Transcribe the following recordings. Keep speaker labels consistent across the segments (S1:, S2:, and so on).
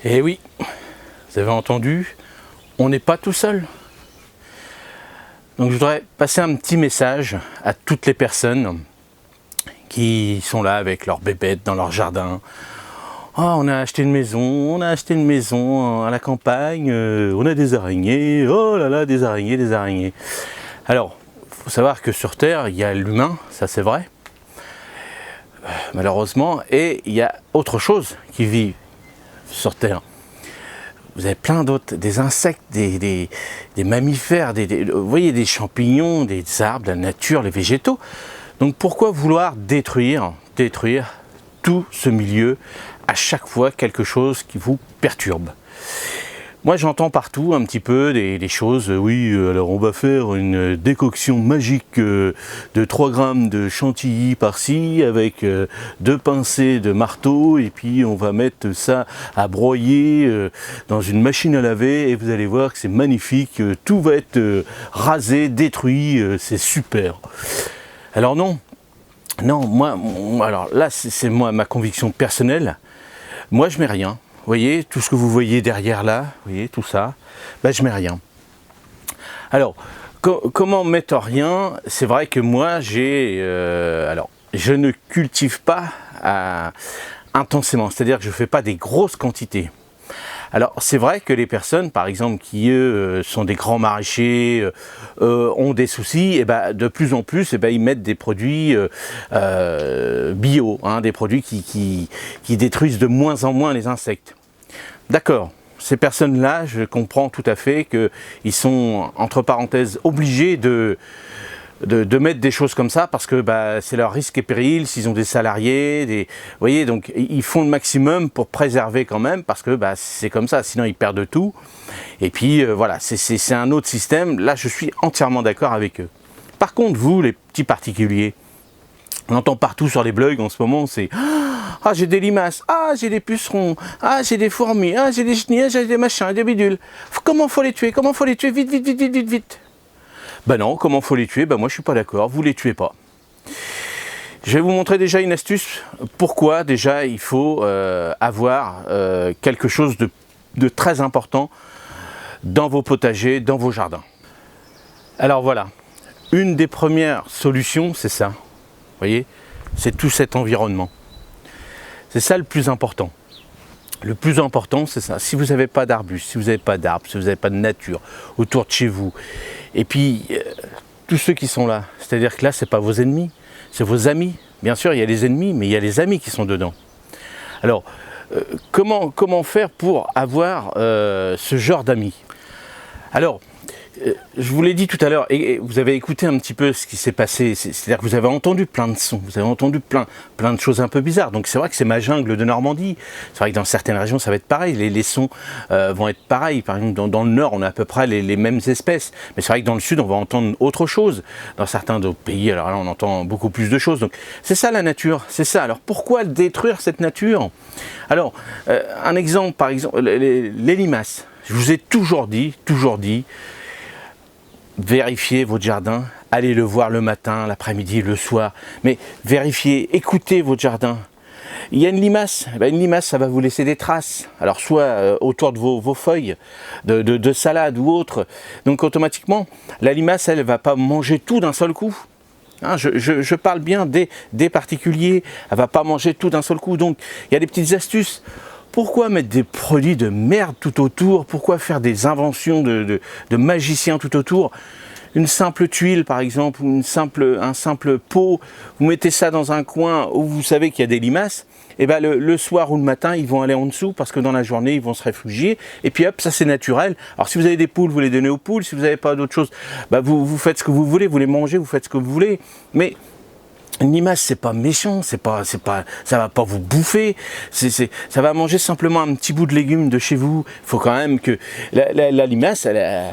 S1: Et oui, vous avez entendu, on n'est pas tout seul. Donc je voudrais passer un petit message à toutes les personnes qui sont là avec leurs bébêtes dans leur jardin. Oh, on a acheté une maison à la campagne, on a des araignées, oh là là, des araignées, des araignées. Alors, il faut savoir que sur Terre, il y a l'humain, ça c'est vrai, malheureusement, et il y a autre chose qui vit sur Terre. Vous avez plein d'autres, des insectes, des mammifères, vous voyez, des champignons, des arbres, la nature, les végétaux. Donc pourquoi vouloir détruire tout ce milieu à chaque fois quelque chose qui vous perturbe? Moi j'entends partout un petit peu des choses, oui, alors on va faire une décoction magique de 3 grammes de chantilly par-ci avec 2 pincées de marteau et puis on va mettre ça à broyer dans une machine à laver et vous allez voir que c'est magnifique, tout va être rasé, détruit, c'est super. Alors non, moi, alors là c'est moi ma conviction personnelle, moi je mets rien. Vous voyez, tout ce que vous voyez derrière là, vous voyez, tout ça, ben, je mets rien. Alors, comment mettre rien? C'est vrai que moi, je ne cultive pas intensément, c'est-à-dire que je ne fais pas des grosses quantités. Alors, c'est vrai que les personnes, par exemple, qui eux sont des grands maraîchers, ont des soucis, et ben, de plus en plus, et ben, ils mettent des produits bio, hein, des produits qui détruisent de moins en moins les insectes. D'accord, ces personnes-là, je comprends tout à fait qu'ils sont, entre parenthèses, obligés de mettre des choses comme ça parce que bah, c'est leur risque et péril, s'ils ont des salariés, vous voyez, donc ils font le maximum pour préserver quand même parce que bah, c'est comme ça, sinon ils perdent tout. Et puis voilà, c'est un autre système, là je suis entièrement d'accord avec eux. Par contre, vous, les petits particuliers, on entend partout sur les blogs en ce moment, c'est « Ah, j'ai des limaces, ah, j'ai des pucerons, ah, j'ai des fourmis, ah, j'ai des chenilles, j'ai des machins, des bidules. Comment faut les tuer? Comment faut les tuer? Vite, vite, vite, vite, vite, vite. » Ben non, comment faut les tuer? Ben moi je suis pas d'accord, vous les tuez pas. Je vais vous montrer déjà une astuce. Pourquoi déjà il faut avoir quelque chose de très important dans vos potagers, dans vos jardins. Alors voilà, une des premières solutions, c'est ça. Vous voyez, c'est tout cet environnement. C'est ça le plus important. Le plus important, c'est ça. Si vous n'avez pas d'arbustes, si vous n'avez pas d'arbres, si vous n'avez pas de nature autour de chez vous, et puis tous ceux qui sont là, c'est-à-dire que là, ce n'est pas vos ennemis, c'est vos amis. Bien sûr, il y a les ennemis, mais il y a les amis qui sont dedans. Alors, comment faire pour avoir ce genre d'amis? Alors, je vous l'ai dit tout à l'heure, et vous avez écouté un petit peu ce qui s'est passé, c'est-à-dire que vous avez entendu plein de sons, vous avez entendu plein de choses un peu bizarres, donc c'est vrai que c'est ma jungle de Normandie, c'est vrai que dans certaines régions ça va être pareil, les sons vont être pareils, par exemple dans le nord on a à peu près les mêmes espèces, mais c'est vrai que dans le sud on va entendre autre chose, dans certains d'autres pays, alors là on entend beaucoup plus de choses, donc c'est ça la nature, c'est ça. Alors pourquoi détruire cette nature? Alors, un exemple par exemple, les limaces, je vous ai toujours dit, vérifiez votre jardin, allez le voir le matin, l'après-midi, le soir, mais vérifiez, écoutez votre jardin. Il y a une limace, une limace ça va vous laisser des traces, alors soit autour de vos feuilles de salade ou autre, donc automatiquement la limace elle ne va pas manger tout d'un seul coup. Hein, je parle bien des particuliers, elle ne va pas manger tout d'un seul coup, donc il y a des petites astuces. Pourquoi mettre des produits de merde tout autour? Pourquoi faire des inventions de magiciens tout autour? Une simple tuile par exemple, ou un simple pot, vous mettez ça dans un coin où vous savez qu'il y a des limaces, et ben le soir ou le matin ils vont aller en dessous parce que dans la journée ils vont se réfugier, et puis hop, ça c'est naturel. Alors si vous avez des poules, vous les donnez aux poules, si vous n'avez pas d'autre chose, bah vous faites ce que vous voulez, vous les mangez, vous faites ce que vous voulez, mais une limace, c'est pas méchant, ça va pas vous bouffer, ça va manger simplement un petit bout de légumes de chez vous. Il faut quand même que la limace,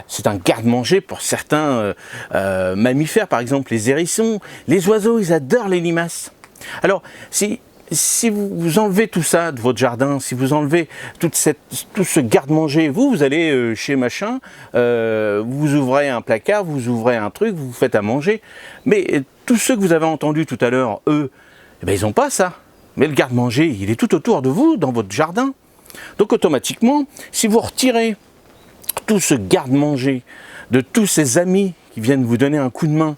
S1: c'est un garde-manger pour certains mammifères, par exemple les hérissons, les oiseaux, ils adorent les limaces. Alors, si vous enlevez tout ça de votre jardin, si vous enlevez tout ce garde-manger, vous allez chez machin, vous ouvrez un placard, vous ouvrez un truc, vous faites à manger, mais tous ceux que vous avez entendus tout à l'heure, eux, eh ben, ils n'ont pas ça. Mais le garde-manger, il est tout autour de vous, dans votre jardin. Donc automatiquement, si vous retirez tout ce garde-manger de tous ces amis qui viennent vous donner un coup de main,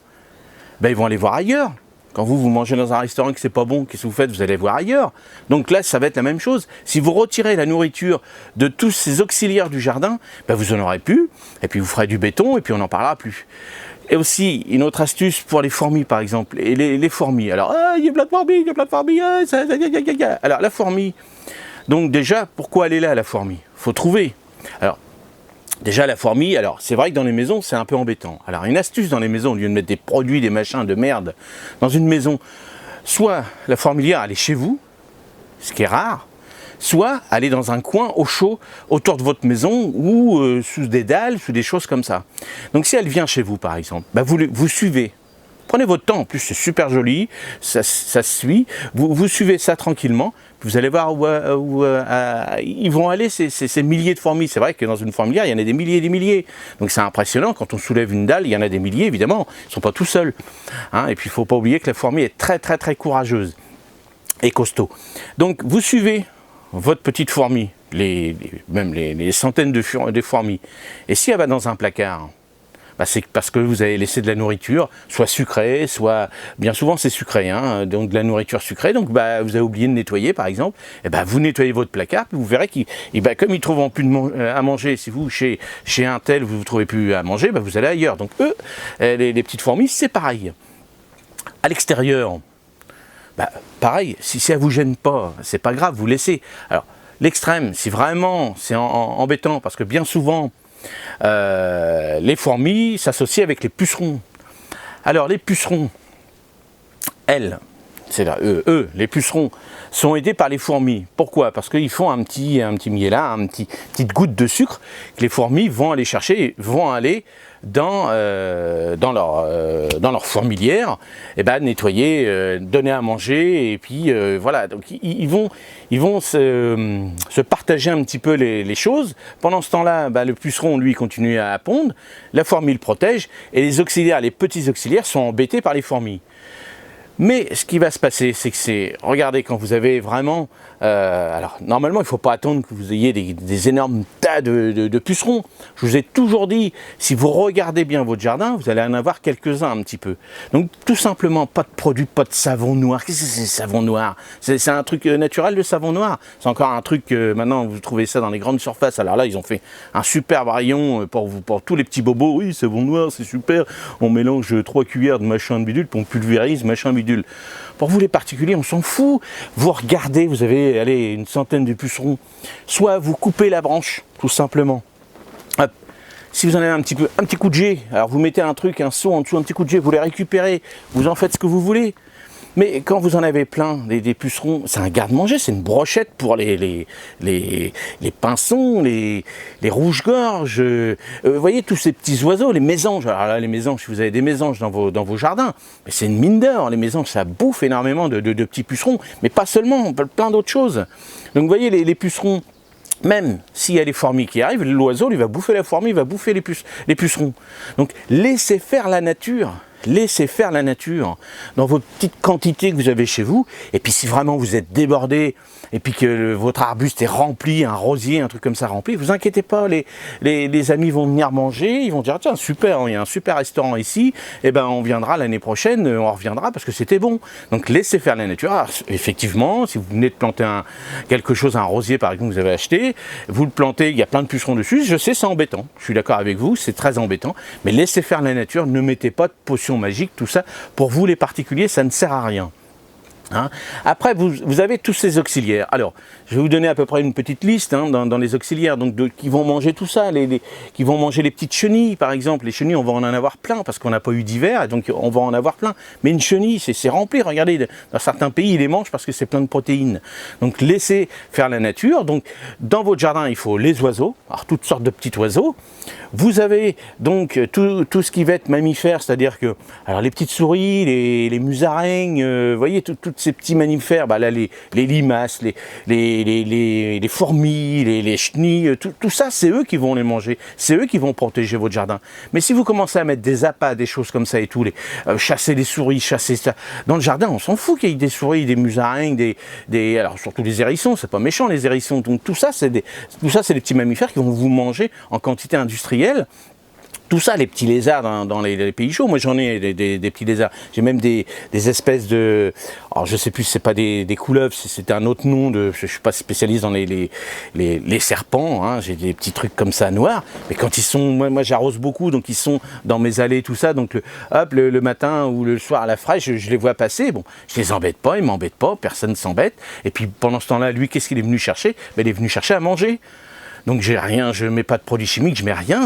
S1: ben, ils vont aller voir ailleurs. Quand vous mangez dans un restaurant que c'est pas bon, qu'est-ce que vous faites? Vous allez voir ailleurs. Donc là, ça va être la même chose. Si vous retirez la nourriture de tous ces auxiliaires du jardin, ben vous en aurez plus, et puis vous ferez du béton, et puis on n'en parlera plus. Et aussi, une autre astuce pour les fourmis, par exemple. Et les fourmis. Alors, il y a plein de fourmis, il y a plein de fourmis. Alors, la fourmi. Donc déjà, pourquoi elle est là, la fourmi? Faut trouver. Alors, déjà, la fourmi, alors c'est vrai que dans les maisons, c'est un peu embêtant. Alors, une astuce dans les maisons, au lieu de mettre des produits, des machins de merde dans une maison, soit la fourmilière, elle est chez vous, ce qui est rare, soit elle est dans un coin au chaud autour de votre maison ou sous des dalles, sous des choses comme ça. Donc, si elle vient chez vous, par exemple, bah vous suivez. Prenez votre temps, en plus c'est super joli, ça se suit, vous suivez ça tranquillement, vous allez voir où ils vont aller ces milliers de fourmis. C'est vrai que dans une fourmilière, il y en a des milliers et des milliers. Donc c'est impressionnant, quand on soulève une dalle, il y en a des milliers évidemment, ils ne sont pas tout seuls. Hein, et puis il ne faut pas oublier que la fourmi est très très très courageuse et costaud. Donc vous suivez votre petite fourmi, même les centaines de fourmis, et si elle va dans un placard, bah c'est parce que vous avez laissé de la nourriture, soit sucrée, soit... Bien souvent c'est sucré, hein, donc de la nourriture sucrée, donc bah, vous avez oublié de nettoyer par exemple, et bah, vous nettoyez votre placard, puis vous verrez qu'il, bah, comme ils ne trouvent plus à manger, si vous, chez un tel, vous ne trouvez plus à manger, bah, vous allez ailleurs. Donc eux, les petites fourmis, c'est pareil. À l'extérieur, bah, pareil, si ça ne vous gêne pas, c'est pas grave, vous laissez. Alors, l'extrême, si vraiment c'est embêtant, parce que bien souvent, les fourmis s'associent avec les pucerons. Alors les pucerons, les pucerons sont aidés par les fourmis. Pourquoi? Parce qu'ils font un petit miella, petite goutte de sucre que les fourmis vont aller chercher, vont aller dans leur fourmilière, et ben nettoyer, donner à manger, et puis voilà. Donc ils vont se partager un petit peu les choses. Pendant ce temps-là, ben, le puceron lui continue à pondre, la fourmi le protège, et les auxiliaires, les petits auxiliaires sont embêtés par les fourmis. Mais ce qui va se passer, c'est que regardez, quand vous avez vraiment, alors normalement il ne faut pas attendre que vous ayez des énormes tas de pucerons. Je vous ai toujours dit, si vous regardez bien votre jardin, vous allez en avoir quelques-uns un petit peu. Donc tout simplement, pas de produit, pas de savon noir. Qu'est-ce que c'est, savon noir? C'est un truc naturel, le savon noir. C'est encore un truc, maintenant vous trouvez ça dans les grandes surfaces. Alors là, ils ont fait un super rayon pour tous les petits bobos. Oui, savon noir, c'est super. On mélange 3 cuillères de machin de bidule, puis on pulvérise machin bidule. Pour vous les particuliers, on s'en fout. Vous regardez, vous avez allez, une centaine de pucerons. Soit vous coupez la branche, tout simplement. Hop. Si vous en avez un petit coup de jet, alors vous mettez un seau en dessous, un petit coup de jet, vous les récupérez, vous en faites ce que vous voulez. Mais quand vous en avez plein, des pucerons, c'est un garde-manger, c'est une brochette pour les pinsons, les rouges-gorges, vous voyez tous ces petits oiseaux, les mésanges. Alors là, les mésanges, si vous avez des mésanges dans vos jardins, c'est une mine d'or. Les mésanges, ça bouffe énormément de petits pucerons, mais pas seulement, plein d'autres choses. Donc vous voyez, les pucerons, même s'il y a les fourmis qui arrivent, l'oiseau, lui, va bouffer la fourmi, il va bouffer les pucerons. Donc laissez faire la nature. Laissez faire la nature dans vos petites quantités que vous avez chez vous. Et puis si vraiment vous êtes débordé et puis que votre arbuste est rempli, un rosier, un truc comme ça rempli, vous inquiétez pas, les amis vont venir manger, ils vont dire tiens super, il y a un super restaurant ici, et ben on viendra l'année prochaine, on reviendra parce que c'était bon. Donc laissez faire la nature. Alors, effectivement, si vous venez de planter quelque chose, un rosier par exemple que vous avez acheté, vous le plantez, il y a plein de pucerons dessus, je sais c'est embêtant, je suis d'accord avec vous, c'est très embêtant, mais laissez faire la nature, ne mettez pas de potion magique, tout ça, pour vous les particuliers, ça ne sert à rien. Hein. Après, vous avez tous ces auxiliaires. Alors, je vais vous donner à peu près une petite liste hein, dans les auxiliaires donc qui vont manger tout ça, qui vont manger les petites chenilles, par exemple. Les chenilles, on va en avoir plein parce qu'on n'a pas eu d'hiver, donc on va en avoir plein. Mais une chenille, c'est rempli. Regardez, dans certains pays, ils les mangent parce que c'est plein de protéines. Donc, laissez faire la nature. Donc, dans votre jardin, il faut les oiseaux, alors toutes sortes de petits oiseaux. Vous avez donc tout ce qui va être mammifère, c'est-à-dire que alors les petites souris, les musaraignes, vous voyez, toutes ces petits mammifères, bah là, les limaces, les les fourmis, les chenilles, tout ça, c'est eux qui vont les manger, c'est eux qui vont protéger votre jardin. Mais si vous commencez à mettre des appâts, des choses comme ça et tout, chasser les souris, chasser ça, dans le jardin, on s'en fout qu'il y ait des souris, des musaraignes, alors surtout les hérissons, c'est pas méchant les hérissons, donc tout ça, c'est des petits mammifères qui vont vous manger en quantité industrielle. Tout ça, les petits lézards dans les pays chauds, moi j'en ai des petits lézards. J'ai même des espèces de... Alors je sais plus si c'est pas des couleuvres, c'est un autre nom, je suis pas spécialiste dans les serpents, hein. J'ai des petits trucs comme ça noirs. Mais quand ils sont... Moi j'arrose beaucoup, donc ils sont dans mes allées, tout ça. Donc le matin ou le soir à la fraîche, je les vois passer. Bon, je les embête pas, ils m'embêtent pas, personne ne s'embête. Et puis pendant ce temps-là, lui, qu'est-ce qu'il est venu chercher? Ben, il est venu chercher à manger. Donc j'ai rien, je mets pas de produits chimiques, je mets rien,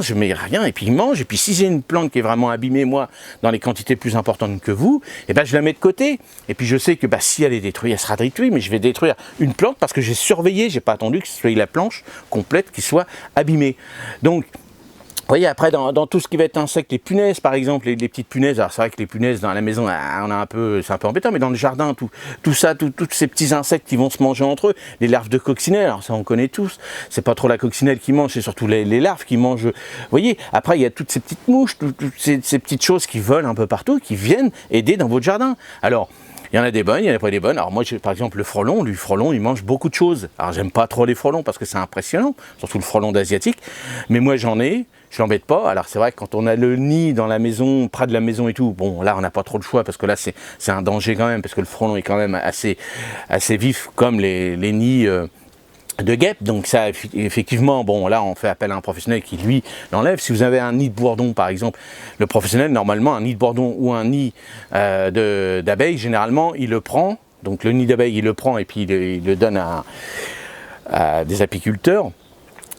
S1: et puis il mange. Et puis si j'ai une plante qui est vraiment abîmée, moi, dans les quantités plus importantes que vous, et ben je la mets de côté. Et puis je sais que si elle est détruite, elle sera détruite, mais je vais détruire une plante parce que j'ai surveillé, j'ai pas attendu que ce soit la planche complète qui soit abîmée. Donc vous voyez, après, dans tout ce qui va être insectes, les punaises, par exemple, les petites punaises, alors c'est vrai que les punaises dans la maison, c'est un peu embêtant, mais dans le jardin, tous ces petits insectes qui vont se manger entre eux, les larves de coccinelle, alors ça on connaît tous, c'est pas trop la coccinelle qui mange, c'est surtout les larves qui mangent, vous voyez, après il y a toutes ces petites mouches, toutes ces petites choses qui volent un peu partout, qui viennent aider dans votre jardin. Alors, il y en a des bonnes, il y en a pas des bonnes. Alors moi, par exemple, le frelon, il mange beaucoup de choses. Alors j'aime pas trop les frelons parce que c'est impressionnant, surtout le frelon d'asiatique. Mais moi j'en ai, je l'embête pas. Alors c'est vrai que quand on a le nid dans la maison, près de la maison et tout, bon là on n'a pas trop le choix parce que là c'est un danger quand même, parce que le frelon est quand même assez vif comme les nids de guêpes, donc ça effectivement, bon là on fait appel à un professionnel qui lui l'enlève. Si vous avez un nid de bourdon par exemple, le professionnel normalement un nid de bourdon ou un nid d'abeilles, généralement il le prend, donc le nid d'abeilles il le prend et puis il le donne à des apiculteurs.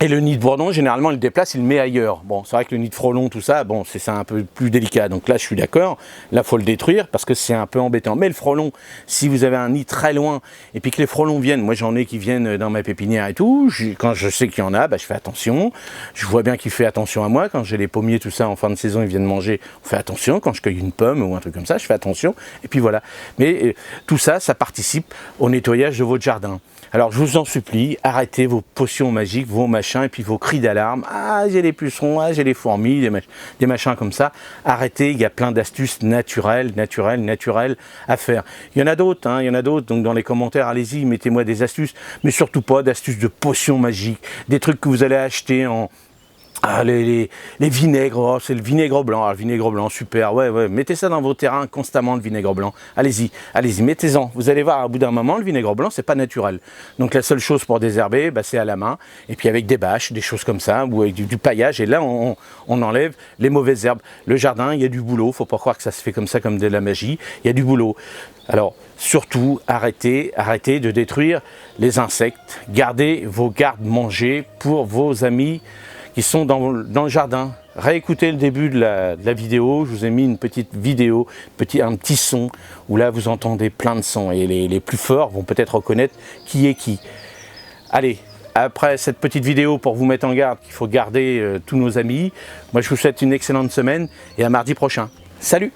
S1: Et le nid de bourdon, généralement, il le déplace, il le met ailleurs. Bon, c'est vrai que le nid de frelon, tout ça, bon, c'est un peu plus délicat. Donc là, je suis d'accord. Là, il faut le détruire parce que c'est un peu embêtant. Mais le frelon, si vous avez un nid très loin et puis que les frelons viennent, moi j'en ai qui viennent dans ma pépinière et tout, quand je sais qu'il y en a, je fais attention. Je vois bien qu'il fait attention à moi. Quand j'ai les pommiers, tout ça, en fin de saison, ils viennent manger, on fait attention. Quand je cueille une pomme ou un truc comme ça, je fais attention. Et puis voilà. Mais tout ça, ça participe au nettoyage de votre jardin. Alors je vous en supplie, arrêtez vos potions magiques, vos machins et puis vos cris d'alarme. Ah, j'ai les pucerons, ah, j'ai les fourmis, des machins comme ça. Arrêtez, il y a plein d'astuces naturelles à faire. Il y en a d'autres, hein, il y en a d'autres. Donc dans les commentaires, allez-y, mettez-moi des astuces, mais surtout pas d'astuces de potions magiques, des trucs que vous allez acheter en... Ah, les vinaigres, oh, c'est le vinaigre blanc, le vinaigre blanc, super, ouais, mettez ça dans vos terrains constamment, le vinaigre blanc, allez-y, mettez-en, vous allez voir, au bout d'un moment, le vinaigre blanc, c'est pas naturel, donc la seule chose pour désherber, c'est à la main, et puis avec des bâches, des choses comme ça, ou avec du paillage, et là, on enlève les mauvaises herbes. Le jardin, il y a du boulot, faut pas croire que ça se fait comme ça, comme de la magie, il y a du boulot. Alors, surtout, arrêtez de détruire les insectes, gardez vos gardes-manger pour vos amis qui sont dans le jardin. Réécoutez le début de la vidéo, je vous ai mis une petite vidéo, un petit son, où là vous entendez plein de sons, et les plus forts vont peut-être reconnaître qui est qui. Allez, après cette petite vidéo pour vous mettre en garde qu'il faut garder tous nos amis, moi je vous souhaite une excellente semaine, et à mardi prochain. Salut!